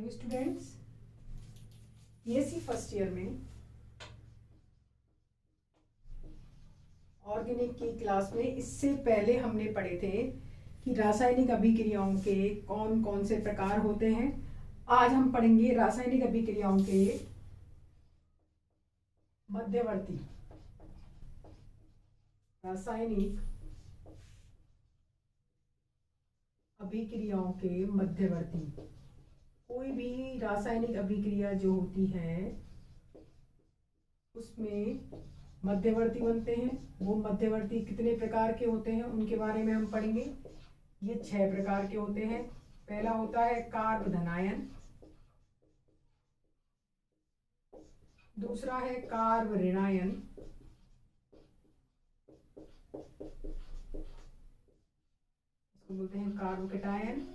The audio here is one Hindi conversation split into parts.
Hello students, BSc first year में ऑर्गेनिक की क्लास में इससे पहले हमने पढ़े थे कि रासायनिक अभिक्रियाओं के कौन कौन से प्रकार होते हैं। आज हम पढ़ेंगे रासायनिक अभिक्रियाओं के मध्यवर्ती रासायनिक अभिक्रियाओं के मध्यवर्ती। कोई भी रासायनिक अभिक्रिया जो होती है उसमें मध्यवर्ती बनते हैं। वो मध्यवर्ती कितने प्रकार के होते हैं उनके बारे में हम पढ़ेंगे। ये 6 प्रकार के होते हैं। पहला होता है कार्ब धनायन, दूसरा है कार्ब ऋणायन, इसको बोलते हैं कार्ब कैटायन,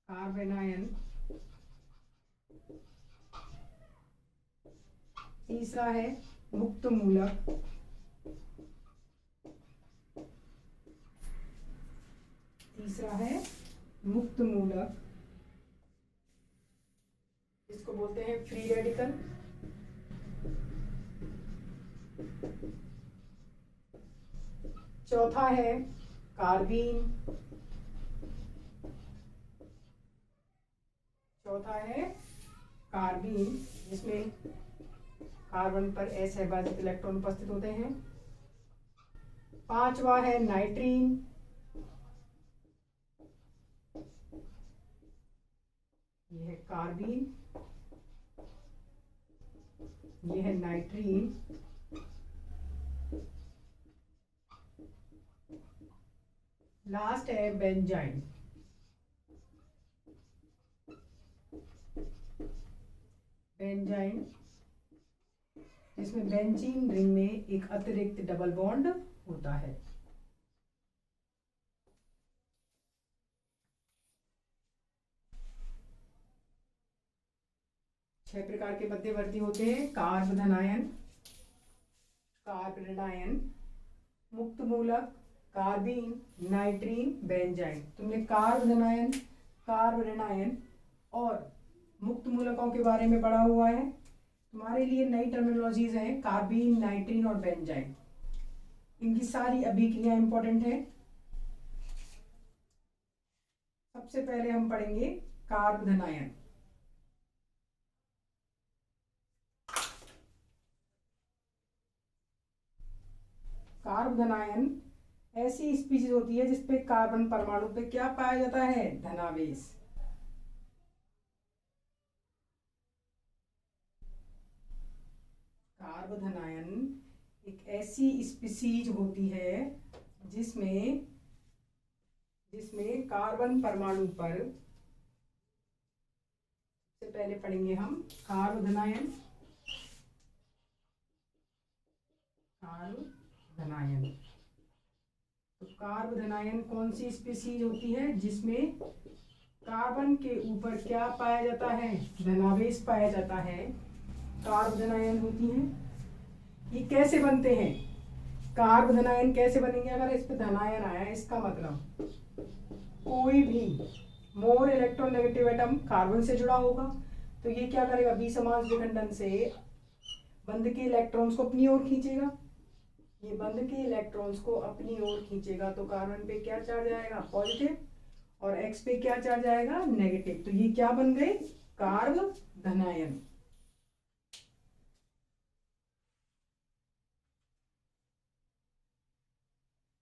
कार्ब एनायन, तीसरा है मुक्त मूलक, इसको बोलते हैं फ्री रेडिकल, चौथा है कार्बीन, जिसमें कार्बन पर असहभाजित इलेक्ट्रॉन उपस्थित होते हैं। पांचवा है नाइट्रीन, ये है कार्बीन, ये है नाइट्रीन, लास्ट है बेंजाइन। जिसमें बेंजीन रिंग में एक अतिरिक्त डबल बॉन्ड होता है। छह प्रकार के मध्यवर्ती होते हैं: कार्ब धनायन, कार्ब ऋणायन, मुक्त मूलक, कार्बीन, नाइट्रीन, बेंजाइन। तुमने कार्ब धनायन, कार्ब ऋणायन और मुक्त मूलकों के बारे में पढ़ा हुआ है। तुम्हारे लिए नई टर्मिनोलॉजीज हैं कार्बीन, नाइट्रीन और बेंजाइन। इनकी सारी अभिक्रिया इंपॉर्टेंट है। सबसे पहले हम पढ़ेंगे कार्ब धनायन। कार्ब धनायन ऐसी स्पीशीज होती है जिसपे कार्बन परमाणु पे क्या पाया जाता है? धनावेश। कार्ब धनायन एक ऐसी स्पीशीज होती है जिसमें कार्बन परमाणु पर, से पहले पढ़ेंगे हम कार्ब धनायन। तो कार्ब धनायन कौन सी स्पीशीज होती है? जिसमें कार्बन के ऊपर क्या पाया जाता है? धनावेश पाया जाता है। कार्ब धनायन होती हैं। ये कैसे बनते हैं? कार्ब धनायन कैसे बनेंगे? अगर इस पे धनायन आया, इसका मतलब कोई भी मोर इलेक्ट्रोनेगेटिव एटम कार्बन से जुड़ा होगा, तो ये क्या करेगा? विसमांश विखंडन से बंध के इलेक्ट्रॉन्स को अपनी ओर खींचेगा। ये बंध के इलेक्ट्रॉन्स को अपनी ओर खींचेगा तो कार्बन पे क्या चार्ज आएगा? पॉजिटिव। और एक्स पे क्या चार्ज आएगा? नेगेटिव। तो ये क्या बन गए? कार्ब धनायन।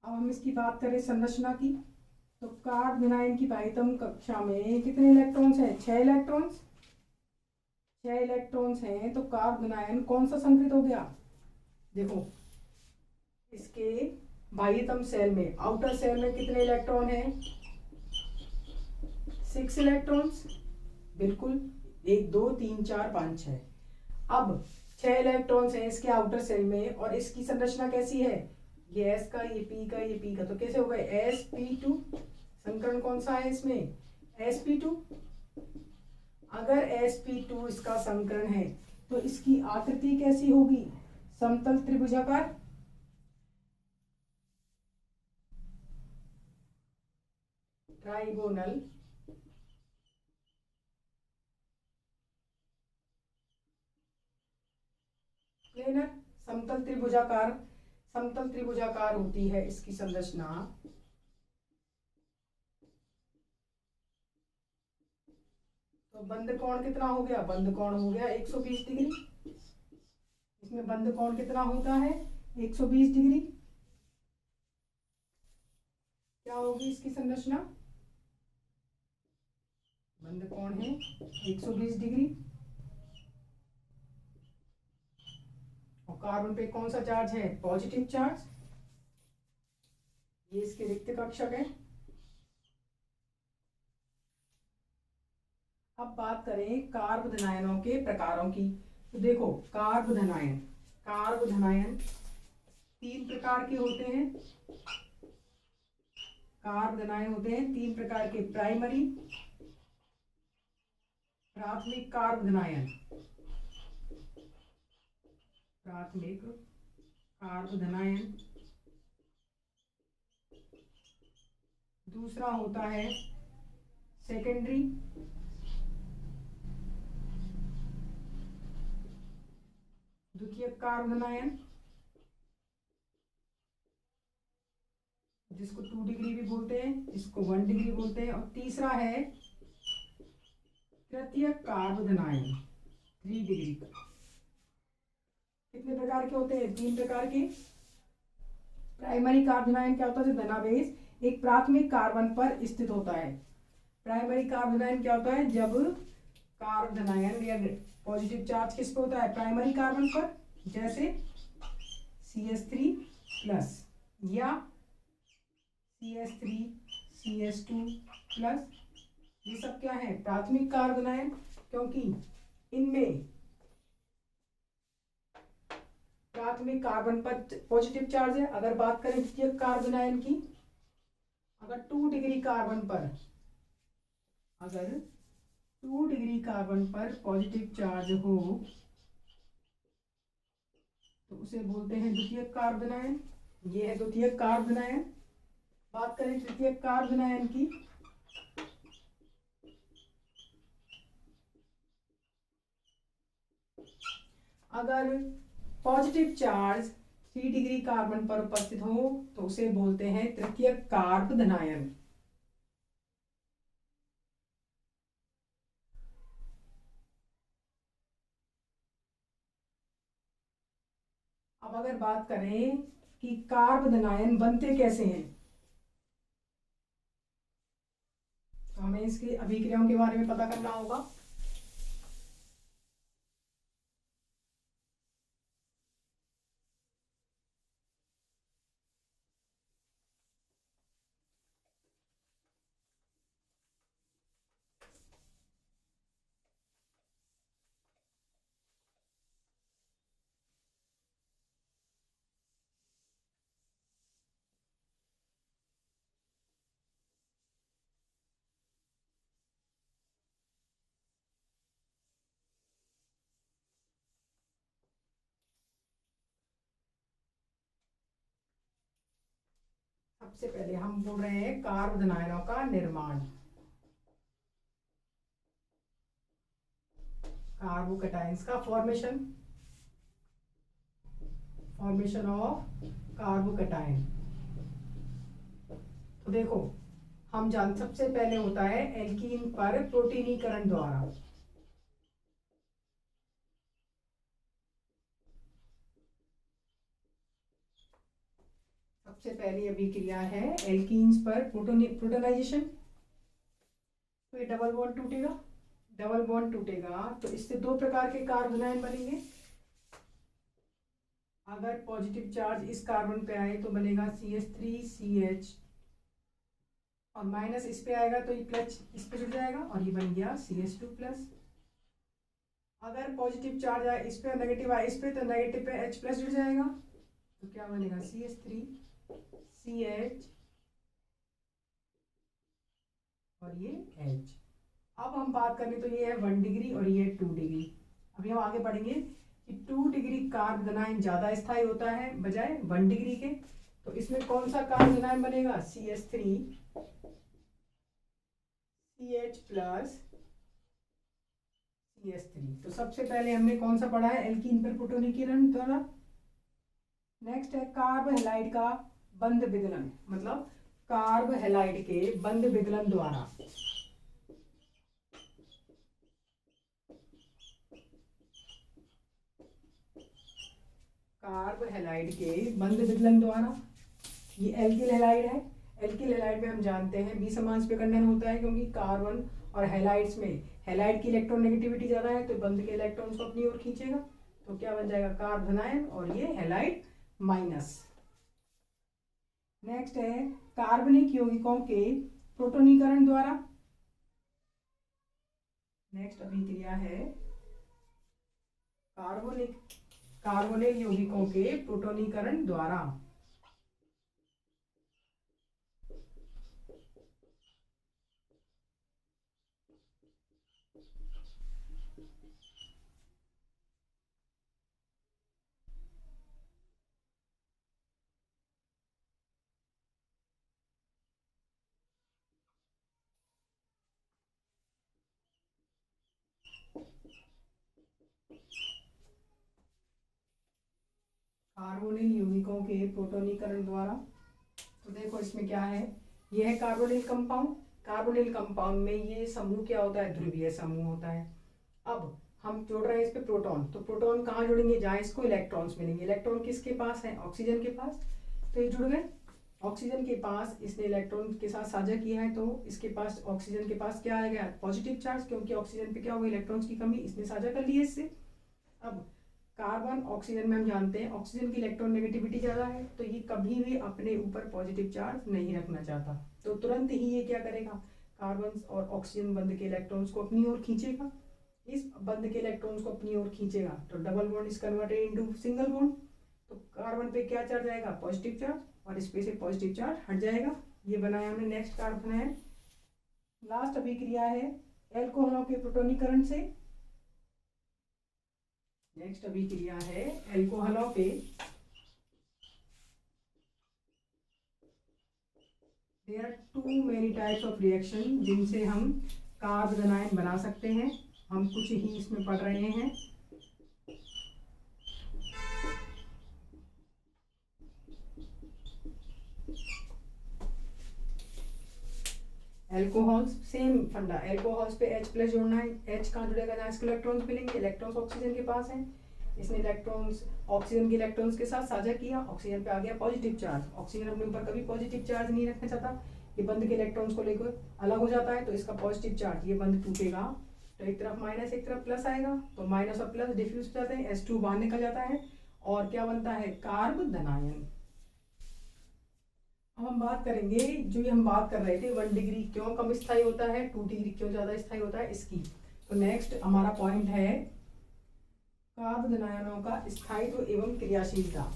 अब हम इसकी बात करें संरचना की, तो कार्ब धनायन की बाह्यतम कक्षा में कितने इलेक्ट्रॉन्स हैं? 6 इलेक्ट्रॉन्स। 6 इलेक्ट्रॉन्स हैं तो कार्ब धनायन कौन सा संकृत हो गया? देखो, इसके बाह्यतम सेल में, आउटर सेल में कितने इलेक्ट्रॉन हैं? 6 इलेक्ट्रॉन्स। बिल्कुल, 1 2 3 4 5 6। अब 6 इलेक्ट्रॉन्स हैं इसके आउटर सेल में और इसकी संरचना कैसी है? ये एस का, ये पी का, ये पी का, तो कैसे हो गए? sp2। संकरण कौन सा है इसमें? sp2। अगर sp2 इसका संकरण है तो इसकी आकृति कैसी होगी? समतल त्रिभुजाकार। ट्राइगोनल प्लेनर, समतल त्रिभुजाकार होती है इसकी संरचना। तो बंद कोण कितना हो गया? बंद कोण हो गया 120 डिग्री। इसमें बंद कोण कितना होता है? 120 डिग्री। क्या होगी इसकी संरचना? बंद कोण है 120 डिग्री। और कार्बन पे कौन सा चार्ज है? Positive charge. ये इसके रिक्त कक्षक है। अब बात करें कार्बोधनायनों के प्रकारों की। तो देखो, कार्बोधनायन 3 प्रकार के होते हैं। कार्बोधनायन होते हैं 3 प्रकार के। प्राथमिक कार्बोधनायन, दूसरा होता है सेकेंडरी, द्वितीयक कार्बोधनायन, जिसको 2 डिग्री भी बोलते हैं, इसको 1 डिग्री बोलते हैं। और तीसरा है तृतीयक कार्बोधनायन 3 डिग्री का। कितने प्रकार के होते हैं? 3 प्रकार के। प्राइमरी कार्बोधनायन क्या होता है? धनावेश एक प्राथमिक कार्बन पर स्थित होता है। प्राइमरी कार्बोधनायन क्या होता है? जब कार्बोधनायन या पॉजिटिव चार्ज किस पे होता है? प्राइमरी कार्बन पर, जैसे CH3 प्लस या CH3 CH2 प्लस। ये सब क्या है? प्राथमिक कार्बोधनायन, क्योंकि इनमें प्राथमिक कार्बन पर पॉजिटिव चार्ज है। अगर बात करें द्वितीयक कार्बोधनायन की, अगर 2 डिग्री कार्बन पर पॉजिटिव चार्ज हो तो उसे बोलते हैं द्वितीयक कार्बोधनायन। ये है द्वितीयक कार्बोधनायन। बात करें तृतीयक कार्बोधनायन की, अगर पॉजिटिव चार्ज 3 डिग्री कार्बन पर उपस्थित हो तो उसे बोलते हैं तृतीयक कार्बोधनायन। अब अगर बात करें कि कार्बोधनायन बनते कैसे हैं, तो हमें इसकी अभिक्रियाओं के बारे में पता करना होगा। सबसे पहले हम बोल रहे हैं कार्बोधनायनों का निर्माण। कार्बोकैटायंस का फॉर्मेशन ऑफ कार्बोकैटायन। तो देखो, हम सबसे पहले होता है एल्कीन पर प्रोटीनीकरण द्वारा। सबसे पहली अभिक्रिया है एल्कीन्स पर प्रोटोनाइजेशन। तो ये डबल बॉन्ड टूटेगा तो इससे 2 प्रकार के कार्बोनायन बनेंगे। अगर पॉजिटिव चार्ज इस कार्बन पे आए तो बनेगा CH3CH, और माइनस इस पे आएगा तो ये प्लस इस पे जुड़ जाएगा और ये बन गया CH2 प्लस। अगर पॉजिटिव चार्ज आए इस पे, नेगेटिव आए इस पे, तो नेगेटिव पे H प्लस जुड़ जाएगा, तो क्या बनेगा CH3CH और ये H। अब हम बात करें तो ये है 1 डिग्री और ये 2 डिग्री। अभी हम आगे बढ़ेंगे कि 2 डिग्री कार्बोधनायन ज्यादा स्थायी होता है बजाय 1 डिग्री के। तो इसमें कौन सा कार्बोधनायन बनेगा? CH3 CH plus CH3। तो सबसे पहले हमने कौन सा पढ़ा है, एल्कीन पर प्रोटोनीकरण द्वारा। नेक्स्ट है कार्ब हैलाइड का बंध विदलन, मतलब कार्ब हैलाइड के बंध विदलन द्वारा। कार्ब हैलाइड के बंध विदलन द्वारा। ये एल्किल हैलाइड है। एल्किल हैलाइड में हम जानते हैं बीसमांश विकर्णन होता है, क्योंकि कार्बन और हैलाइड्स में हैलाइड की इलेक्ट्रॉन नेगेटिविटी ज्यादा है, तो बंध के इलेक्ट्रॉन्स को अपनी ओर खींचेगा। तो क्या बन जाएगा, कार्ब धनायन और ये हैलाइड माइनस। नेक्स्ट है कार्बनिक यौगिकों के प्रोटोनीकरण द्वारा। नेक्स्ट अभिक्रिया है कार्बोनिल यौगिकों के प्रोटोनीकरण द्वारा। कार्बोनिल यौगिकों के प्रोटोनीकरण द्वारा। तो देखो इसमें क्या है, यह है कार्बोनिल कंपाउंड। कार्बोनिल कंपाउंड में ये समूह क्या होता है, ध्रुवीय समूह होता है। अब हम जोड़ रहे हैं इस पे प्रोटॉन, तो प्रोटॉन कहाँ जुड़ेंगे, जहाँ इसको इलेक्ट्रॉन्स मिलेंगे। इलेक्ट्रॉन किसके पास है, ऑक्सीजन के पास, तो ये जुड़ गए। ऑक्सीजन के पास इसने इलेक्ट्रॉन के साथ साझा किया है, तो इसके पास ऑक्सीजन के पास क्या आएगा, पॉजिटिव चार्ज, क्योंकि ऑक्सीजन पे क्या होगा, इलेक्ट्रॉन्स की कमी, इसने साझा कर ली है इससे। अब कार्बन ऑक्सीजन में हम जानते हैं ऑक्सीजन की इलेक्ट्रॉन नेगेटिविटी ज़्यादा है, तो ये कभी भी अपने ऊपर पॉजिटिव चार्ज नहीं रखना चाहता, तो तुरंत ही ये क्या करेगा, कार्बन और ऑक्सीजन बंध के इलेक्ट्रॉन्स को अपनी ओर खींचेगा। इस बंध के इलेक्ट्रॉन्स को अपनी ओर खींचेगा तो double bond is converted into single bond. तो कार्बन पे क्या चार्ज आएगा, पॉजिटिव चार्ज, और इस पे से पॉजिटिव चार्ज हट जाएगा। ये बनाया हमने। नेक्स्ट कार्बन है, लास्ट अभिक्रिया है एल्कोहलों के प्रोटोनीकरण से। नेक्स्ट अभिक्रिया है एल्कोहलों के, there are too many types of reaction जिनसे हम कार्ब धनायन बना सकते हैं। हम कुछ ही इसमें पढ़ रहे हैं। एल्कोहल्स सेम फंडा, एल्कोहल्स पे H प्लस जोड़ना है। H कहाँ जुड़ेगा, जहाँ इसको इलेक्ट्रॉन्स मिलेंगे। इलेक्ट्रॉन्स ऑक्सीजन के पास है, इसने इलेक्ट्रॉन्स ऑक्सीजन के इलेक्ट्रॉन्स के साथ साझा किया, ऑक्सीजन पे आ गया पॉजिटिव चार्ज। ऑक्सीजन अपने ऊपर कभी पॉजिटिव चार्ज नहीं रखना चाहता, ये बंध के इलेक्ट्रॉन्स को लेकर अलग हो जाता है, तो इसका पॉजिटिव चार्ज, ये बंध टूटेगा तो एक तरफ माइनस एक तरफ प्लस आएगा, तो माइनस और प्लस डिफ्यूज हो जाते हैं, H2 बाहर निकल जाता है और क्या बनता है, कार्ब धनायन। अब हम बात करेंगे, जो ये हम बात कर रहे थे 1 डिग्री क्यों कम स्थायी होता है, 2 डिग्री क्यों ज्यादा स्थायी होता है, इसकी। तो नेक्स्ट हमारा पॉइंट है कार्ब धनायनों का स्थायित्व एवं क्रियाशीलता।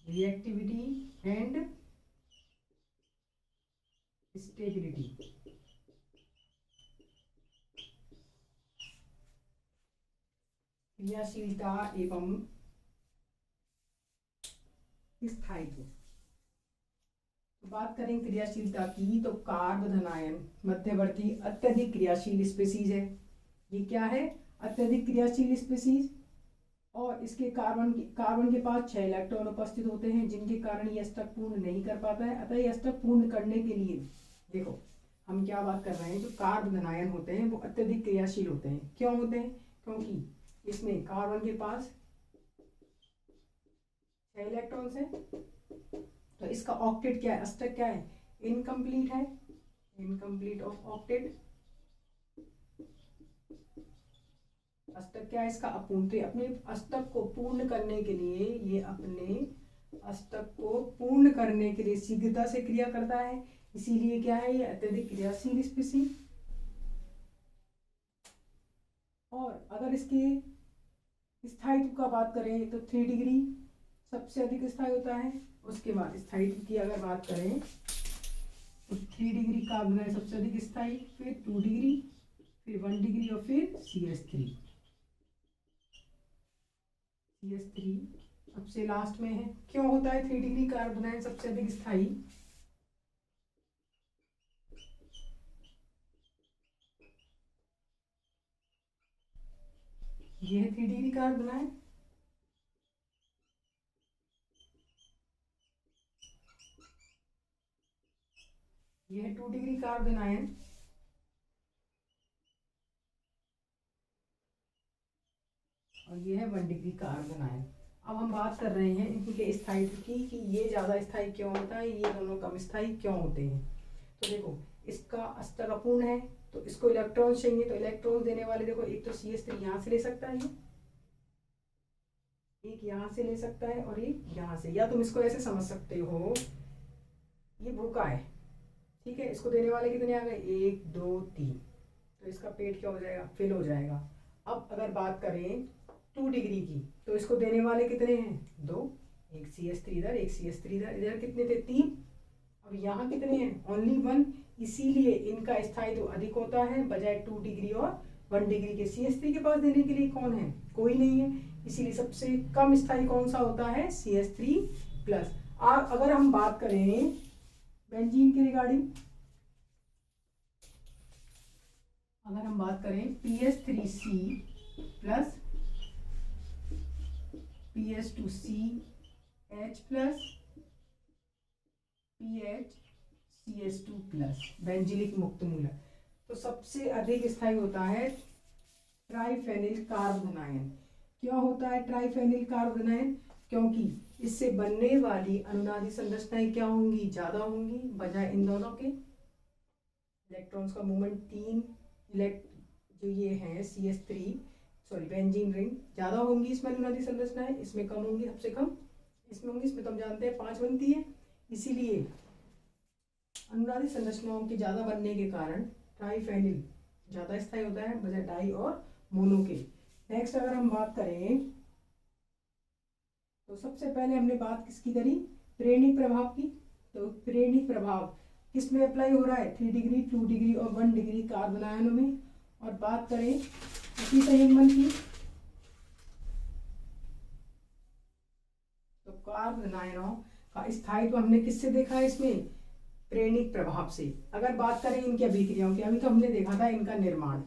Reactivity and stability. क्रियाशीलता एवं स्थायित्व। बात करें क्रियाशीलता की, तो कार्ब धनायन मध्यवर्ती अत्यधिक क्रियाशील स्पीसीज है। ये क्या है, अत्यधिक क्रियाशील स्पीसीज, और इसके कार्बन के पास 6 इलेक्ट्रॉन उपस्थित होते हैं, जिनके कारण ये अष्टक पूर्ण नहीं कर पाता है। अतः ये अष्टक पूर्ण करने के लिए, देखो हम क्या बात कर रहे हैं, जो कार्ब धनायन होते हैं वो अत्यधिक क्रियाशील होते हैं। क्यों होते हैं, क्योंकि इसमें कार्बन के पास 6 इलेक्ट्रॉन्स हैं, तो इसका ऑक्टेट क्या है, अष्टक क्या है, इनकम्प्लीट है, इनकम्प्लीट ऑफ ऑक्टेट। अष्टक क्या है इसका, अपूर्ण। तो अपने अष्टक को पूर्ण करने के लिए, ये अपने अष्टक को पूर्ण करने के लिए शीघ्रता से क्रिया करता है, इसीलिए क्या है, ये अत्यधिक क्रियाशील स्पीसीज। और अगर इसके स्थायित्व का बात करें तो 3 डिग्री सबसे अधिक स्थायी होता है। उसके बाद स्थायित्व की अगर बात करें तो 3 डिग्री कार्बन है सबसे अधिक स्थायी, फिर 2 डिग्री, फिर 1 डिग्री और फिर CH3। CH3 सबसे लास्ट में है। क्यों होता है 3 डिग्री कार्बन आयन सबसे अधिक स्थायी? ये है 3 डिग्री कार्बन आयन। ये है 2 डिग्री कार्बन आयन। और ये है 1 डिग्री कार्बन आयन। अब हम बात कर रहे हैं इनके स्थायित्व की कि ये ज़्यादा स्थायी क्यों होता है, ये दोनों कम स्थायी क्यों होते हैं। तो देखो, इसका अष्टक अपूर्ण है तो इसको इलेक्ट्रॉन चाहिए, तो इलेक्ट्रॉन देने वाले देखो, एक तो CH3 यहाँ से ले सकता है, एक यहाँ से ले सकता है और एक यहाँ से। या तुम इसको ऐसे समझ सकते हो, ये भूखा है, ठीक है, इसको देने वाले कितने आ गए, 1 2 3, तो इसका पेट क्या हो जाएगा, फिल हो जाएगा। अब अगर बात करें 2 डिग्री की, तो इसको देने वाले कितने हैं, 2, एक CH3 इधर, एक CH3 इधर, इधर कितने थे, 3। अब यहाँ कितने हैं, ओनली 1, इसीलिए इनका स्थायित्व अधिक होता है बजाय 2 डिग्री और 1 डिग्री के। CH3 के पास देने के लिए कौन है, कोई नहीं है, इसीलिए सबसे कम स्थायी कौन सा होता है, CH3 प्लस। अगर हम बात करें बेंजीन के रिगार्डिंग, अगर हम बात करें PH3C plus PH2CH plus PHCH2 plus, benzylic मुक्त मूलक, तो सबसे अधिक स्थायी होता है ट्राइफेनिल कार्बन आयन। क्यों होता है ट्राइफेनिल कार्बन आयन, क्योंकि इससे बनने वाली अनुनादी संरचनाएं क्या होंगी, ज्यादा होंगी बजाय इन दोनों के। इलेक्ट्रॉन्स का मूवमेंट 3 जो ये है बेंजीन रिंग, ज्यादा होंगी इसमें अनुनादी संरचनाएं, इसमें कम होंगी, सबसे कम इसमें होंगी। इसमें तो हम जानते हैं 5 बनती है, इसीलिए अनुनादी संरचनाओं के ज्यादा बनने के कारण ट्राइफेनिल ज्यादा स्थायी होता है बजाय डाई और मोनो के। नेक्स्ट अगर हम बात करें तो सबसे पहले हमने बात किसकी करी, प्रेरणिक प्रभाव की। तो प्रेरणिक प्रभाव किस में अप्लाई हो रहा है, 3 डिग्री 2 डिग्री और 1 डिग्री कार्बन आयनों में। और बात करें उसी संयुग्मन की, तो कार्बन आयनों का स्थायित्व हमने किससे देखा है, इसमें प्रेरणिक प्रभाव से। अगर बात करें इनकी अभिक्रियाओं की, अभी तो हमने देखा था इनका निर्माण,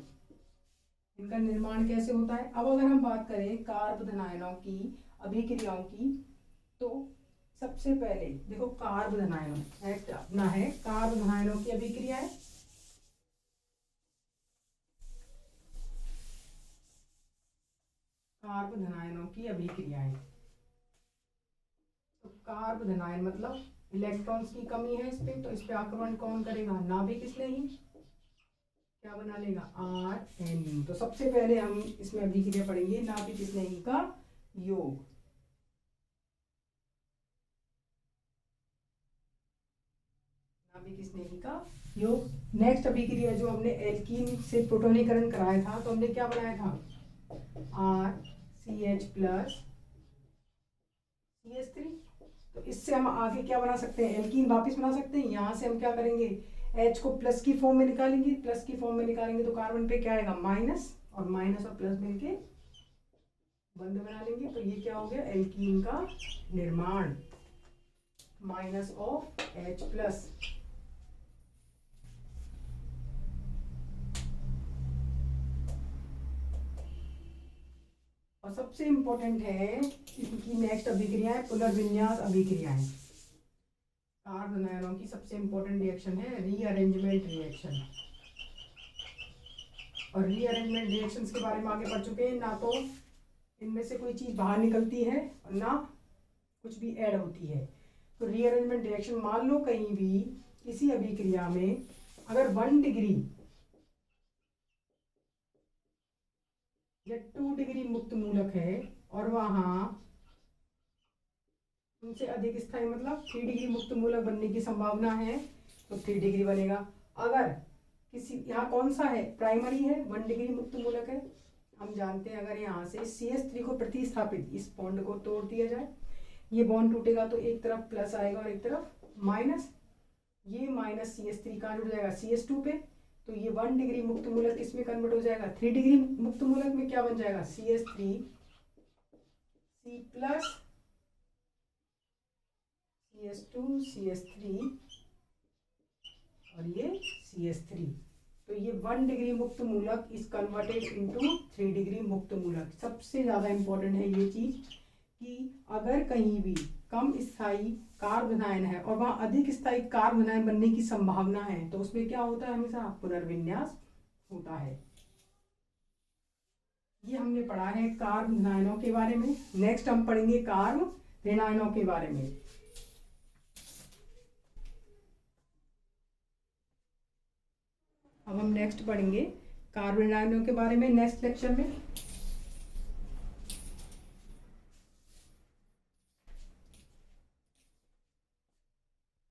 इनका निर्माण कैसे होता है। अब अगर हम बात करें कार्बन आयनों की अभिक्रियाओं की, तो सबसे पहले देखो कार्बन आयनों, नेक्स्ट अपना है कार्बन आयनों की अभिक्रियाएं। कार्बन आयनों की अभिक्रियाएं, तो कार्बन आयन मतलब इलेक्ट्रॉन्स की कमी है इस पे, तो इस पे आक्रमण कौन करेगा, नाभिक इसने ही क्या बना लेगा, RNU। तो सबसे पहले हम इसमें अभिक्रिया पढ़ेंगे नाभिक स्नेही का योग। नाभिक स्नेही का योग। नेक्स्ट अभिक्रिया जो हमने एल्कीन से प्रोटोनीकरण कराया था, तो हमने क्या बनाया था, RCH प्लस CH3। तो इससे हम आगे क्या बना सकते हैं, एल्कीन वापस बना सकते हैं। यहाँ से हम क्या करेंगे, H को प्लस की फॉर्म में निकालेंगे, प्लस की फॉर्म में निकालेंगे तो कार्बन पे क्या आएगा, माइनस, और माइनस और प्लस मिलके बंद बना लेंगे। तो ये क्या हो गया, एल्कीन का निर्माण, माइनस ऑफ H प्लस। और सबसे इंपॉर्टेंट है इनकी नेक्स्ट अभिक्रियाएं, पुनर्विन्यास अभिक्रियाएं। कार्बन आयनों की सबसे इंपॉर्टेंट रिएक्शन है रीअरेंजमेंट रिएक्शन। और रीअरेंजमेंट रिएक्शंस के बारे में आगे पढ़ चुके हैं, ना तो इनमें से कोई चीज बाहर निकलती है और ना कुछ भी ऐड होती है। तो रीअरेंजमेंट रिएक्शन, मान लो कहीं भी किसी अभिक्रिया में अगर 1 डिग्री या 2 डिग्री मुक्त मूलक है और वहां उनसे अधिक स्थायी मतलब 3 डिग्री मुक्त मूलक बनने की संभावना है, तो 3 डिग्री बनेगा। अगर किसी, यहाँ कौन सा है, प्राइमरी है, 1 डिग्री मुक्त मूलक है, हम जानते हैं अगर यहाँ से CH3 को प्रतिस्थापित, इस बॉन्ड को तोड़ दिया जाए, ये बॉन्ड टूटेगा तो एक तरफ प्लस आएगा और एक तरफ माइनस, ये माइनस CH3 कहाँ जुड़ जाएगा, CH2 पे, तो ये 1 डिग्री मुक्त मूलक इसमें कन्वर्ट हो जाएगा 3 डिग्री मुक्त मूलक में, क्या बन जाएगा, CH3 C+ CH2 CH3 और ये CH3। तो ये 1 डिग्री मुक्त मूलक इज कन्वर्टेड इनटू 3 डिग्री मुक्त मूलक। सबसे ज़्यादा इम्पोर्टेंट है ये चीज़ कि अगर कहीं भी कम स्थायी कार्बनायन है और वहाँ अधिक स्थायी कार्बनायन बनने की संभावना है तो उसमें क्या होता है, हमेशा पुनर्विन्यास होता है। ये हमने पढ़ा है कार्बनायनों के बारे में। नेक्स्ट हम पढ़ेंगे कार्ब ऋणायनों के बारे में। अब हम नेक्स्ट पढ़ेंगे कार्ब ऋणायनों के बारे में नेक्स्ट लेक्चर में।